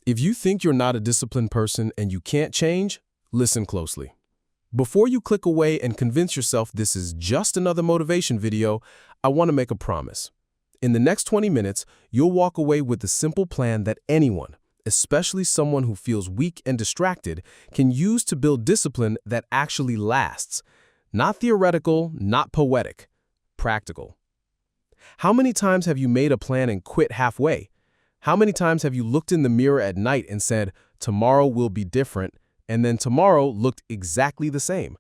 If you think you're not a disciplined person and you can't change, listen closely. Before you click away and convince yourself this is just another motivation video, I want to make a promise. In the next 20 minutes, you'll walk away with a simple plan that anyone, especially someone who feels weak and distracted, can use to build discipline that actually lasts. Not theoretical, not poetic, practical. How many times have you made a plan and quit halfway? How many times have you looked in the mirror at night and said, tomorrow will be different, and then tomorrow looked exactly the same?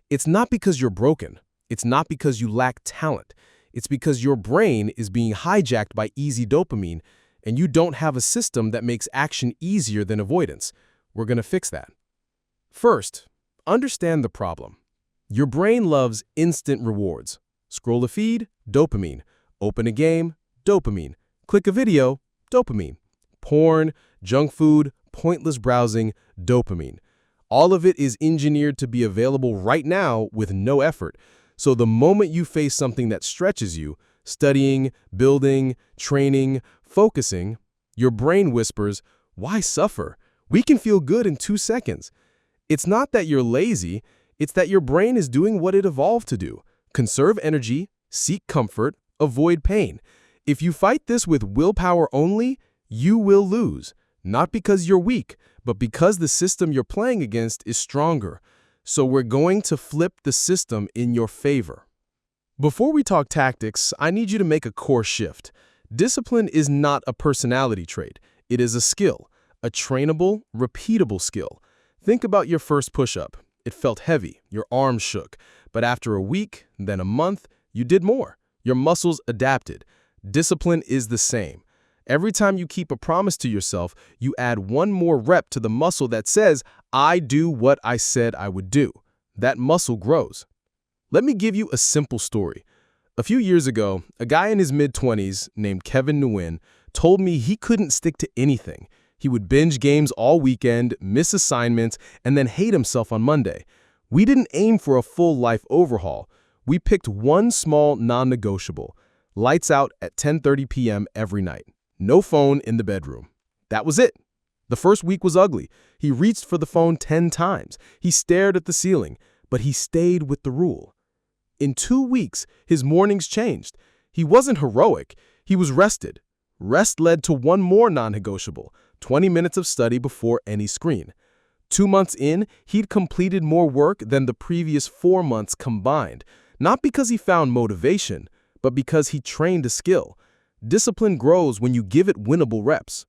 It's not because you're broken. It's not because you lack talent. It's because your brain is being hijacked by easy dopamine, and you don't have a system that makes action easier than avoidance. We're going to fix that. First, understand the problem. Your brain loves instant rewards. Scroll a feed, dopamine. Open a game, dopamine. Click a video, dopamine. Porn, junk food, pointless browsing, dopamine. All of it is engineered to be available right now with no effort. So the moment you face something that stretches you, studying, building, training, focusing, your brain whispers, "Why suffer? We can feel good in 2 seconds." It's not that you're lazy, it's that your brain is doing what it evolved to do. Conserve energy, seek comfort, avoid pain. If you fight this with willpower only, you will lose. Not because you're weak, but because the system you're playing against is stronger. So we're going to flip the system in your favor. Before we talk tactics, I need you to make a core shift. Discipline is not a personality trait. It is a skill, a trainable, repeatable skill. Think about your first push-up. It felt heavy, your arms shook, but after a week, then a month, you did more. Your muscles adapted. Discipline is the same. Every time you keep a promise to yourself, you add one more rep to the muscle that says, I do what I said I would do. That muscle grows. Let me give you a simple story. A few years ago, a guy in his mid-20s named Kevin Nguyen told me he couldn't stick to anything. He would binge games all weekend, miss assignments, and then hate himself on Monday. We didn't aim for a full life overhaul. We picked one small non-negotiable. Lights out at 10:30 p.m. every night. No phone in the bedroom. That was it. The first week was ugly. He reached for the phone 10 times. He stared at the ceiling, but he stayed with the rule. In 2 weeks, his mornings changed. He wasn't heroic. He was rested. Rest led to one more non-negotiable, 20 minutes of study before any screen. 2 months in, he'd completed more work than the previous 4 months combined, not because he found motivation, but because he trained a skill. Discipline grows when you give it winnable reps.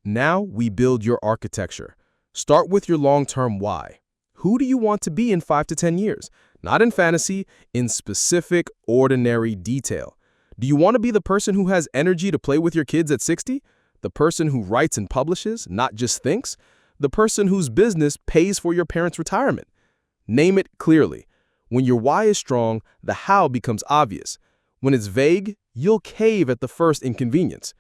Now we build your architecture. Start with your long-term why. Who do you want to be in 5 to 10 years? Not in fantasy, in specific, ordinary detail. Do you want to be the person who has energy to play with your kids at 60? The person who writes and publishes, not just thinks? The person whose business pays for your parents' retirement? Name it clearly. When your why is strong, the how becomes obvious. When it's vague, you'll cave at the first inconvenience.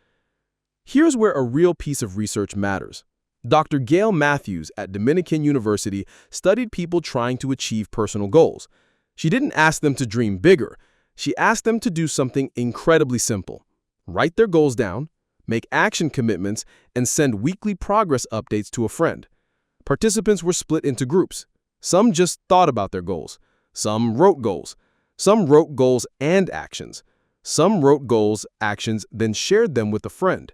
Here's where a real piece of research matters. Dr. Gail Matthews at Dominican University studied people trying to achieve personal goals. She didn't ask them to dream bigger. She asked them to do something incredibly simple. Write their goals down, make action commitments, and send weekly progress updates to a friend. Participants were split into groups. Some just thought about their goals. Some wrote goals. Some wrote goals and actions. Some wrote goals, actions, then shared them with a friend.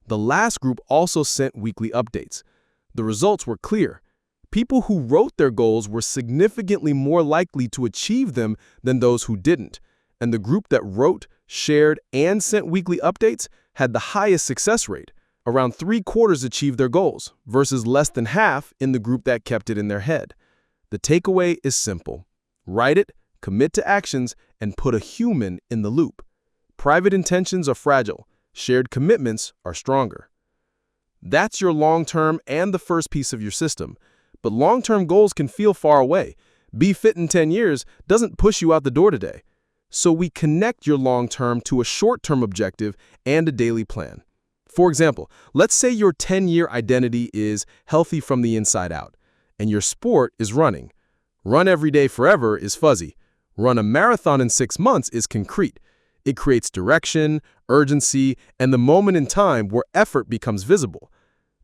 The last group also sent weekly updates. The results were clear. People who wrote their goals were significantly more likely to achieve them than those who didn't. And the group that wrote, shared, and sent weekly updates had the highest success rate. Around 3/4 achieved their goals, versus less than half in the group that kept it in their head. The takeaway is simple. Write it, commit to actions, and put a human in the loop. Private intentions are fragile. Shared commitments are stronger. That's your long-term and the first piece of your system. But long-term goals can feel far away. Be fit in 10 years doesn't push you out the door today. So we connect your long-term to a short-term objective and a daily plan. For example, let's say your 10-year identity is healthy from the inside out, and your sport is running. Run every day forever is fuzzy. Run a marathon in 6 months is concrete. It creates direction, urgency, and the moment in time where effort becomes visible.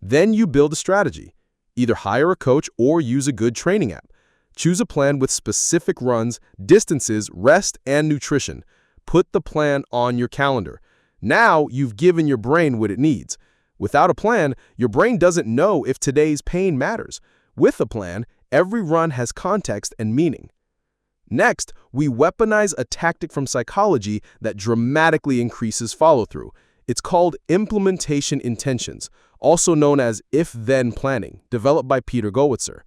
Then you build a strategy. Either hire a coach or use a good training app. Choose a plan with specific runs, distances, rest, and nutrition. Put the plan on your calendar. Now you've given your brain what it needs. Without a plan, your brain doesn't know if today's pain matters. With a plan, every run has context and meaning. Next, we weaponize a tactic from psychology that dramatically increases follow-through. It's called implementation intentions, also known as if-then planning, developed by Gollwitzer.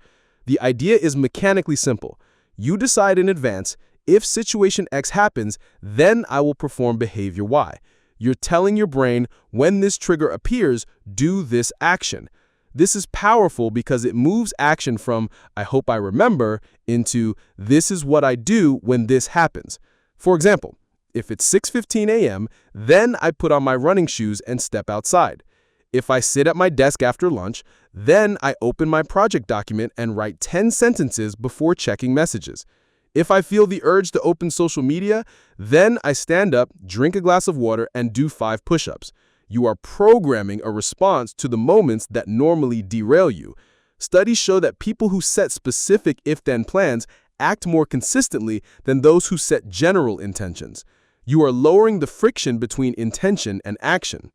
The idea is mechanically simple. You decide in advance, if situation X happens, then I will perform behavior Y. You're telling your brain, when this trigger appears, do this action. This is powerful because it moves action from, I hope I remember, into, this is what I do when this happens. For example, if it's 6:15 a.m., then I put on my running shoes and step outside. If I sit at my desk after lunch, then I open my project document and write 10 sentences before checking messages. If I feel the urge to open social media, then I stand up, drink a glass of water, and do 5 push-ups. You are programming a response to the moments that normally derail you. Studies show that people who set specific if-then plans act more consistently than those who set general intentions. You are lowering the friction between intention and action.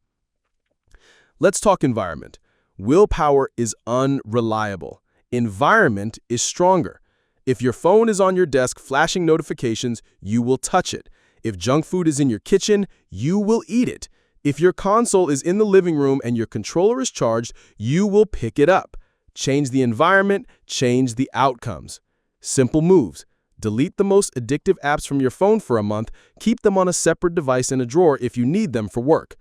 Let's talk environment. Willpower is unreliable. Environment is stronger. If your phone is on your desk flashing notifications, you will touch it. If junk food is in your kitchen, you will eat it. If your console is in the living room and your controller is charged, you will pick it up. Change the environment, change the outcomes. Simple moves. Delete the most addictive apps from your phone for a month. Keep them on a separate device in a drawer if you need them for work.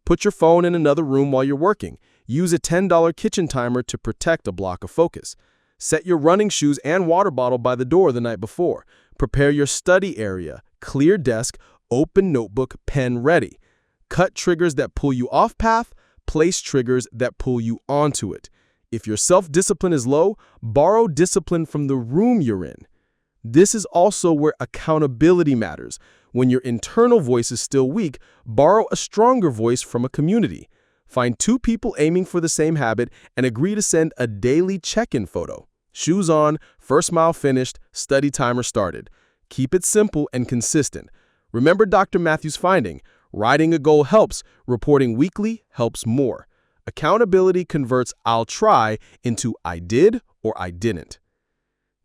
Put your phone in another room while you're working. Use a $10 kitchen timer to protect a block of focus. Set your running shoes and water bottle by the door the night before. Prepare your study area. Clear desk, open notebook, pen ready. Cut triggers that pull you off path. Place triggers that pull you onto it. If your self-discipline is low, borrow discipline from the room you're in. This is also where accountability matters. When your internal voice is still weak, borrow a stronger voice from a community. Find 2 people aiming for the same habit and agree to send a daily check-in photo. Shoes on, first mile finished, study timer started. Keep it simple and consistent. Remember Dr. Matthews' finding, writing a goal helps, reporting weekly helps more. Accountability converts I'll try into I did or I didn't.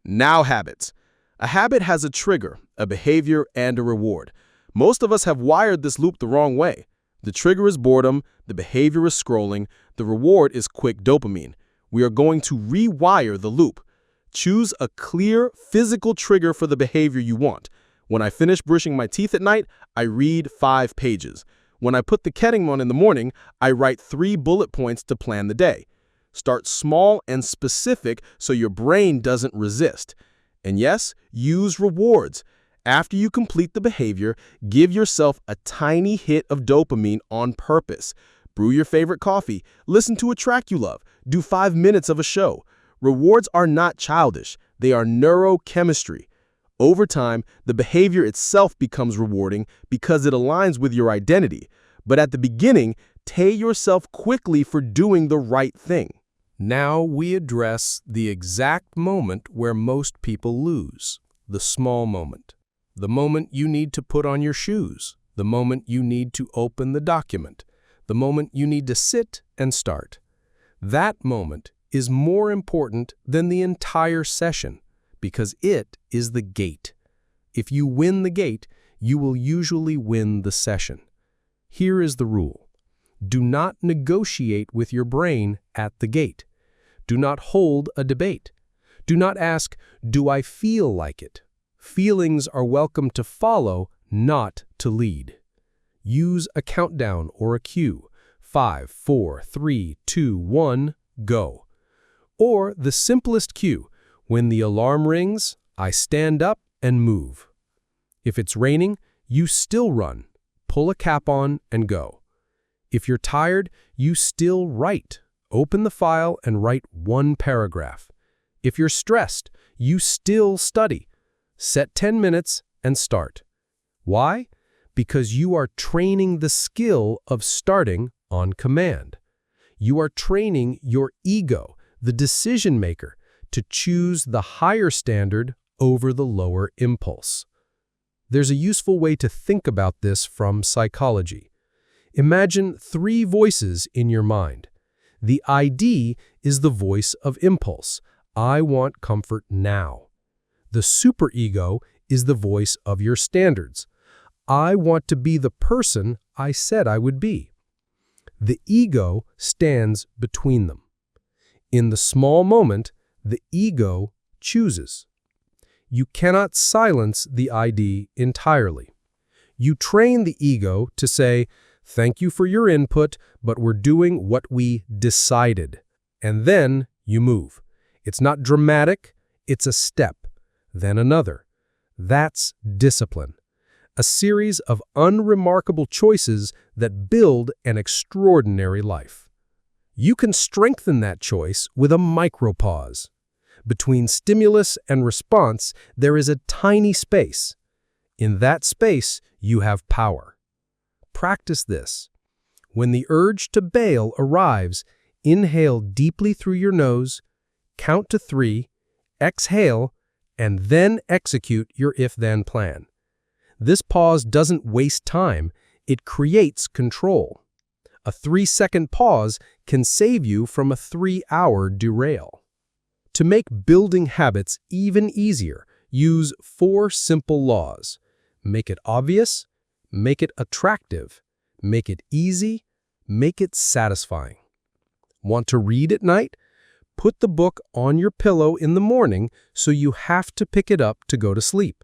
Now habits. A habit has a trigger, a behavior, and a reward. Most of us have wired this loop the wrong way. The trigger is boredom, the behavior is scrolling, the reward is quick dopamine. We are going to rewire the loop. Choose a clear, physical trigger for the behavior you want. When I finish brushing my teeth at night, I read 5 pages. When I put the ketting on in the morning, I write 3 bullet points to plan the day. Start small and specific so your brain doesn't resist. And yes, use rewards. After you complete the behavior, give yourself a tiny hit of dopamine on purpose. Brew your favorite coffee, listen to a track you love, do 5 minutes of a show. Rewards are not childish, they are neurochemistry. Over time, the behavior itself becomes rewarding because it aligns with your identity. But at the beginning, pay yourself quickly for doing the right thing. Now we address the exact moment where most people lose, the small moment. The moment you need to put on your shoes, the moment you need to open the document, the moment you need to sit and start. That moment is more important than the entire session because it is the gate. If you win the gate, you will usually win the session. Here is the rule. Do not negotiate with your brain at the gate. Do not hold a debate. Do not ask, do I feel like it? Feelings are welcome to follow, not to lead. Use a countdown or a cue. 5, 4, 3, 2, 1, go. Or the simplest cue, when the alarm rings, I stand up and move. If it's raining, you still run. Pull a cap on and go. If you're tired, you still write. Open the file and write 1 paragraph. If you're stressed, you still study. Set 10 minutes and start. Why? Because you are training the skill of starting on command. You are training your ego, the decision maker, to choose the higher standard over the lower impulse. There's a useful way to think about this from psychology. Imagine 3 voices in your mind. The ID is the voice of impulse. I want comfort now. The superego is the voice of your standards. I want to be the person I said I would be. The ego stands between them. In the small moment, the ego chooses. You cannot silence the ID entirely. You train the ego to say, "Thank you for your input, but we're doing what we decided." And then you move. It's not dramatic, it's a step, then another. That's discipline. A series of unremarkable choices that build an extraordinary life. You can strengthen that choice with a micropause. Between stimulus and response, there is a tiny space. In that space, you have power. Practice this. When the urge to bail arrives, inhale deeply through your nose, count to 3, exhale, and then execute your if-then plan. This pause doesn't waste time, it creates control. A 3-second pause can save you from a 3-hour derail. To make building habits even easier, use 4 simple laws. Make it obvious, make it attractive, make it easy, make it satisfying. Want to read at night? Put the book on your pillow in the morning so you have to pick it up to go to sleep.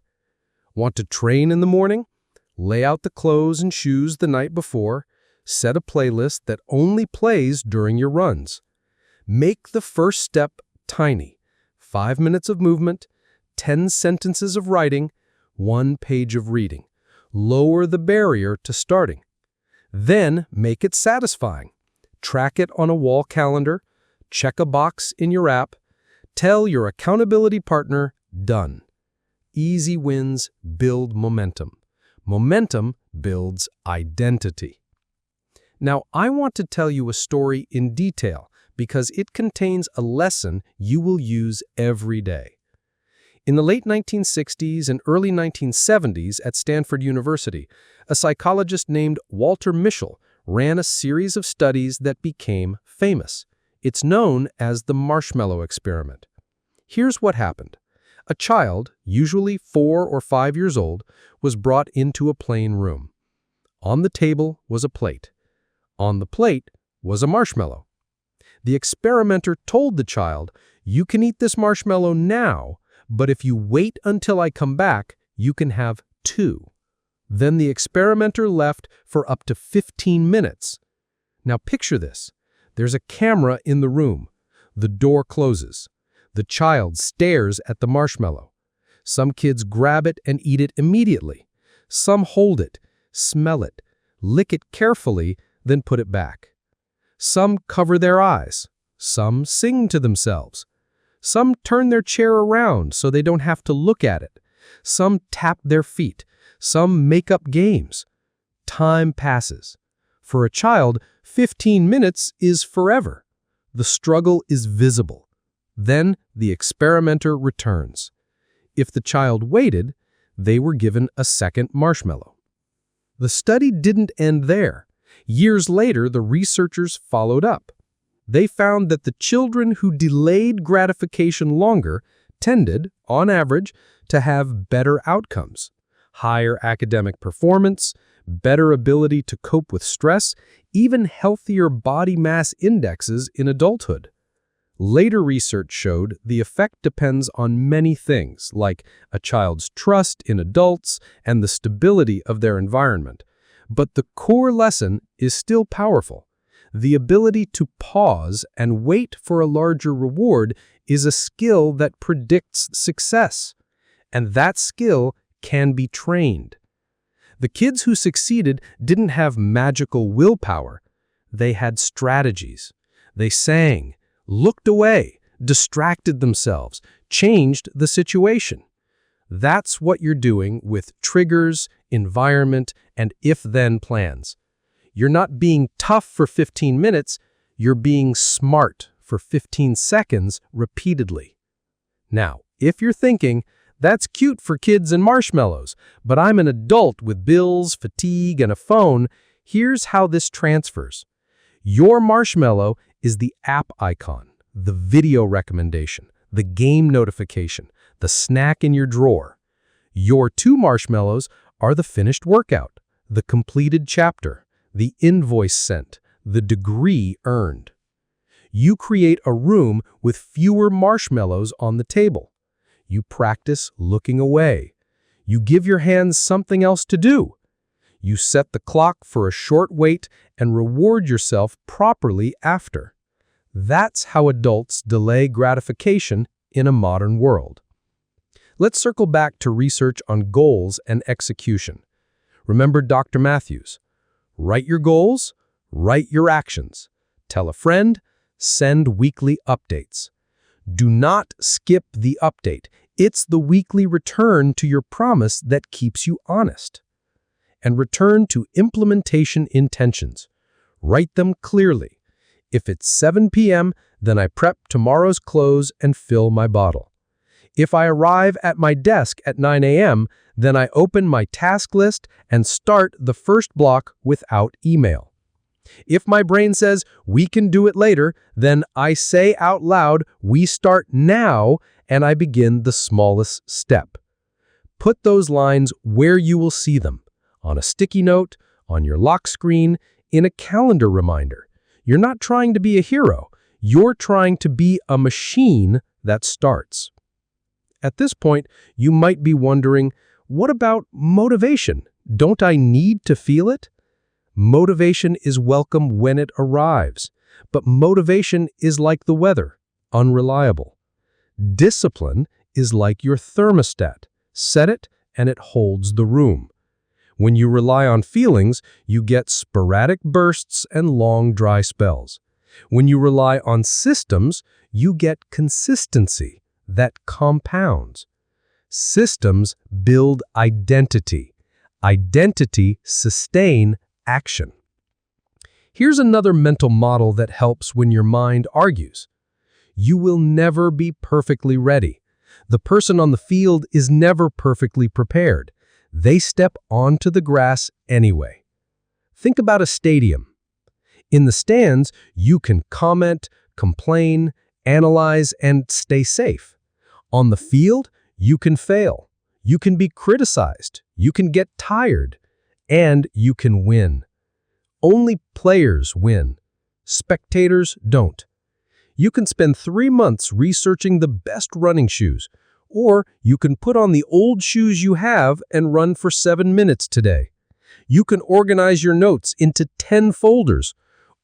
Want to train in the morning? Lay out the clothes and shoes the night before. Set a playlist that only plays during your runs. Make the first step tiny. 5 minutes of movement, 10 sentences of writing, 1 page of reading. Lower the barrier to starting. Then make it satisfying. Track it on a wall calendar. Check a box in your app. Tell your accountability partner, done. Easy wins build momentum. Momentum builds identity. Now, I want to tell you a story in detail because it contains a lesson you will use every day. In the late 1960s and early 1970s at Stanford University, a psychologist named Walter Mischel ran a series of studies that became famous. It's known as the Marshmallow Experiment. Here's what happened. A child, usually 4 or 5 years old, was brought into a plain room. On the table was a plate. On the plate was a marshmallow. The experimenter told the child, "You can eat this marshmallow now, but if you wait until I come back, you can have 2. Then the experimenter left for up to 15 minutes. Now picture this. There's a camera in the room. The door closes. The child stares at the marshmallow. Some kids grab it and eat it immediately. Some hold it, smell it, lick it carefully, then put it back. Some cover their eyes. Some sing to themselves. Some turn their chair around so they don't have to look at it. Some tap their feet. Some make up games. Time passes. For a child, 15 minutes is forever. The struggle is visible. Then the experimenter returns. If the child waited, they were given a second marshmallow. The study didn't end there. Years later, the researchers followed up. They found that the children who delayed gratification longer tended, on average, to have better outcomes, higher academic performance, better ability to cope with stress, even healthier body mass indexes in adulthood. Later research showed the effect depends on many things, like a child's trust in adults and the stability of their environment. But the core lesson is still powerful. The ability to pause and wait for a larger reward is a skill that predicts success. And that skill can be trained. The kids who succeeded didn't have magical willpower. They had strategies. They sang, looked away, distracted themselves, changed the situation. That's what you're doing with triggers, environment, and if-then plans. You're not being tough for 15 minutes, You're being smart for 15 seconds repeatedly. Now, if you're thinking, that's cute for kids and marshmallows, but I'm an adult with bills, fatigue, and a phone, here's how this transfers. Your marshmallow is the app icon, the video recommendation, the game notification, the snack in your drawer. Your 2 marshmallows are the finished workout, the completed chapter, the invoice sent, the degree earned. You create a room with fewer marshmallows on the table. You practice looking away. You give your hands something else to do. You set the clock for a short wait and reward yourself properly after. That's how adults delay gratification in a modern world. Let's circle back to research on goals and execution. Remember Dr. Matthews? Write your goals, write your actions. Tell a friend, send weekly updates. Do not skip the update. It's the weekly return to your promise that keeps you honest. And return to implementation intentions. Write them clearly. If it's 7 p.m., then I prep tomorrow's clothes and fill my bottle. If I arrive at my desk at 9 a.m., then I open my task list and start the first block without email. If my brain says, we can do it later, then I say out loud, we start now, and I begin the smallest step. Put those lines where you will see them, on a sticky note, on your lock screen, in a calendar reminder. You're not trying to be a hero. You're trying to be a machine that starts. At this point, you might be wondering, what about motivation? Don't I need to feel it? Motivation is welcome when it arrives, but motivation is like the weather, unreliable. Discipline is like your thermostat. Set it and it holds the room. When you rely on feelings, you get sporadic bursts and long dry spells. When you rely on systems, you get consistency that compounds. Systems build identity. Identity sustain action. Here's another mental model that helps when your mind argues. You will never be perfectly ready. The person on the field is never perfectly prepared. They step onto the grass anyway. Think about a stadium. In the stands, you can comment, complain, analyze, and stay safe. On the field, you can fail. You can be criticized. You can get tired. And you can win. Only players win. Spectators don't. You can spend 3 months researching the best running shoes, or you can put on the old shoes you have and run for 7 minutes today. You can organize your notes into 10 folders,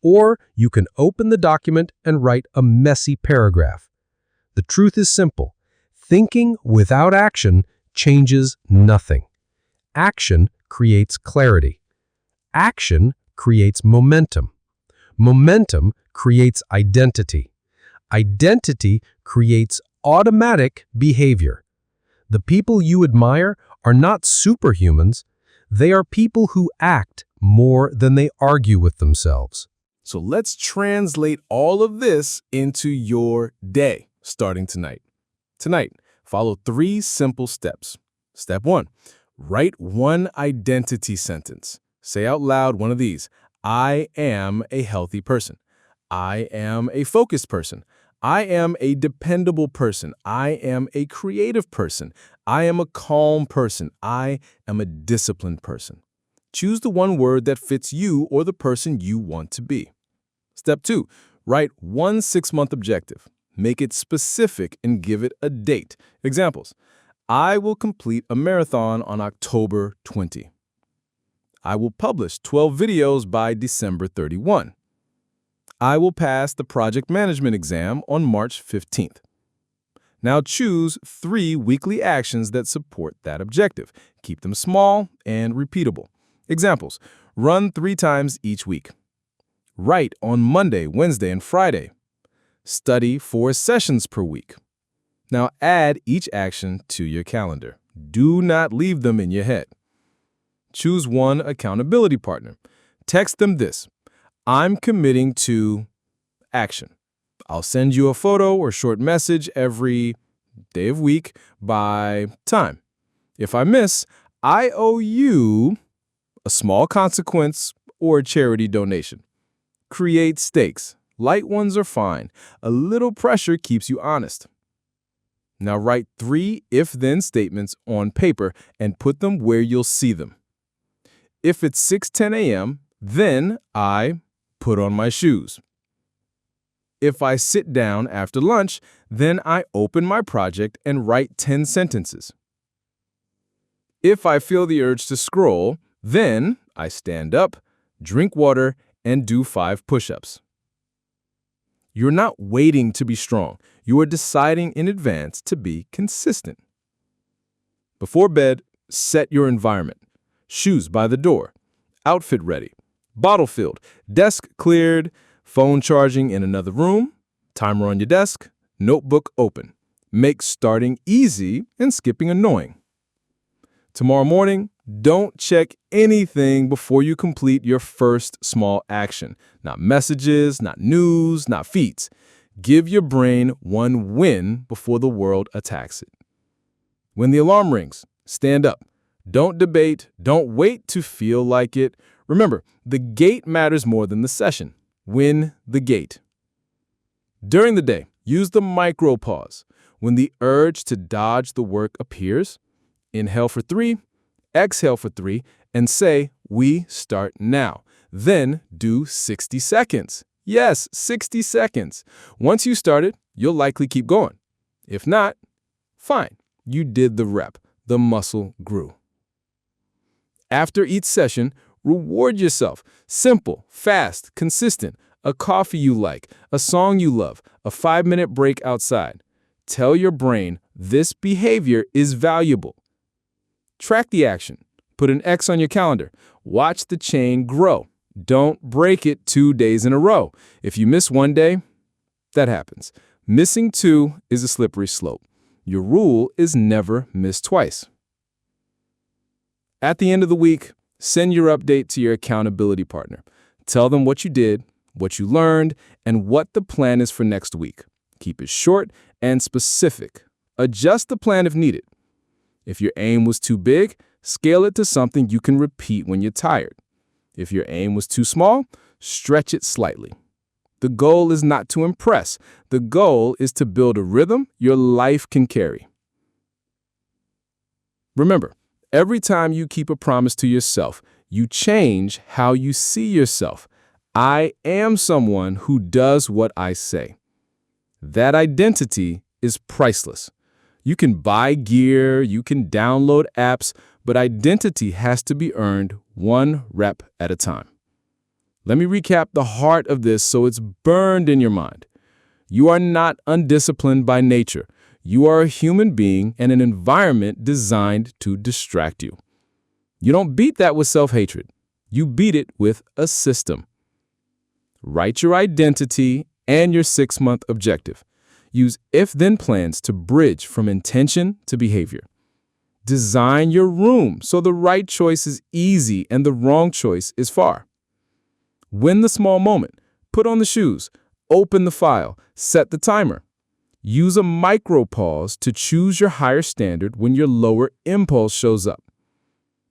or you can open the document and write a messy paragraph. The truth is simple. Thinking without action changes nothing. Action creates clarity. Action creates momentum. Momentum creates identity. Identity creates automatic behavior. The people you admire are not superhumans. They are people who act more than they argue with themselves. So let's translate all of this into your day, starting tonight. Tonight, follow 3 simple steps. Step 1, write one identity sentence. Say out loud one of these. I am a healthy person. I am a focused person. I am a dependable person. I am a creative person. I am a calm person. I am a disciplined person. Choose the one word that fits you or the person you want to be. Step 2, write one 6-month objective. Make it specific and give it a date. Examples, I will complete a marathon on October 20. I will publish 12 videos by December 31. I will pass the project management exam on March 15th. Now choose 3 weekly actions that support that objective. Keep them small and repeatable. Examples, run 3 times each week. Write on Monday, Wednesday, and Friday. Study 4 sessions per week. Now add each action to your calendar. Do not leave them in your head. Choose one accountability partner. Text them this. I'm committing to action. I'll send you a photo or short message every day of week by time. If I miss, I owe you a small consequence or a charity donation. Create stakes. Light ones are fine. A little pressure keeps you honest. Now write 3 if-then statements on paper and put them where you'll see them. If it's 6:10 a.m., then I put on my shoes. If I sit down after lunch, then I open my project and write 10 sentences. If I feel the urge to scroll, then I stand up, drink water, and do 5 push-ups. You're not waiting to be strong. You are deciding in advance to be consistent. Before bed, set your environment. Shoes by the door, outfit ready, bottle filled, desk cleared, phone charging in another room, timer on your desk, notebook open. Make starting easy and skipping annoying. Tomorrow morning, don't check anything before you complete your first small action. Not messages, not news, not feeds. Give your brain one win before the world attacks it. When the alarm rings, stand up. Don't debate. Don't wait to feel like it. Remember, the gate matters more than the session. Win the gate. During the day, use the micro pause. When the urge to dodge the work appears, inhale for 3, exhale for 3, and say, "We start now." Then do 60 seconds. Yes, 60 seconds. Once you started, you'll likely keep going. If not, fine. You did the rep. The muscle grew. After each session, reward yourself. Simple, fast, consistent. A coffee you like, a song you love, a 5-minute break outside. Tell your brain this behavior is valuable. Track the action. Put an X on your calendar. Watch the chain grow. Don't break it 2 days in a row. If you miss one day, that happens. Missing 2 is a slippery slope. Your rule is never miss twice. At the end of the week, send your update to your accountability partner. Tell them what you did, what you learned, and what the plan is for next week. Keep it short and specific. Adjust the plan if needed. If your aim was too big, scale it to something you can repeat when you're tired. If your aim was too small, stretch it slightly. The goal is not to impress. The goal is to build a rhythm your life can carry. Remember, every time you keep a promise to yourself, you change how you see yourself. I am someone who does what I say. That identity is priceless. You can buy gear, you can download apps, but identity has to be earned 1 rep at a time. Let me recap the heart of this so it's burned in your mind. You are not undisciplined by nature. You are a human being in an environment designed to distract you. You don't beat that with self-hatred. You beat it with a system. Write your identity and your 6-month objective. Use if-then plans to bridge from intention to behavior. Design your room so the right choice is easy and the wrong choice is far. Win the small moment. Put on the shoes. Open the file. Set the timer. Use a micro pause to choose your higher standard when your lower impulse shows up.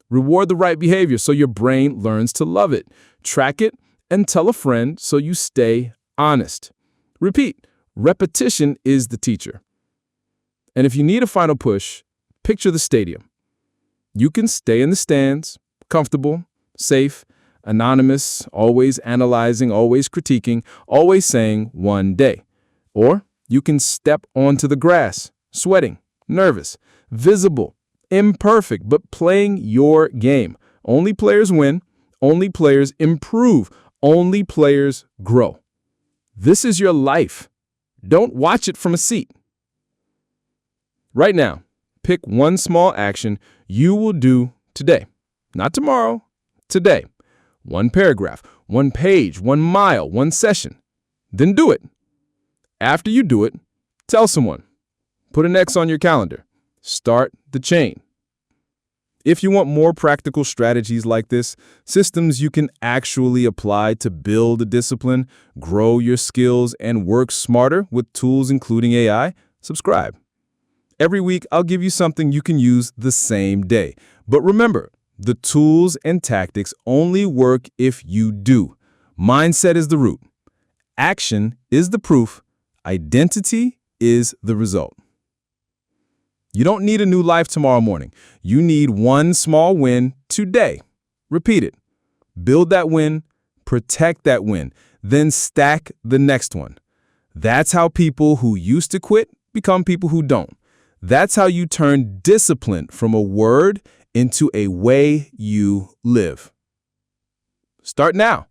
Reward the right behavior so your brain learns to love it. Track it and tell a friend so you stay honest. Repeat. Repetition is the teacher. And if you need a final push, picture the stadium. You can stay in the stands, comfortable, safe, anonymous, always analyzing, always critiquing, always saying one day. Or you can step onto the grass, sweating, nervous, visible, imperfect, but playing your game. Only players win. Only players improve. Only players grow. This is your life. Don't watch it from a seat. Right now, pick one small action you will do today. Not tomorrow, today. 1 paragraph, 1 page, 1 mile, 1 session. Then do it. After you do it, tell someone. Put an X on your calendar. Start the chain. If you want more practical strategies like this, systems you can actually apply to build a discipline, grow your skills, and work smarter with tools including AI, subscribe. Every week, I'll give you something you can use the same day. But remember, the tools and tactics only work if you do. Mindset is the root. Action is the proof. Identity is the result. You don't need a new life tomorrow morning. You need one small win today. Repeat it. Build that win, protect that win, then stack the next one. That's how people who used to quit become people who don't. That's how you turn discipline from a word into a way you live. Start now.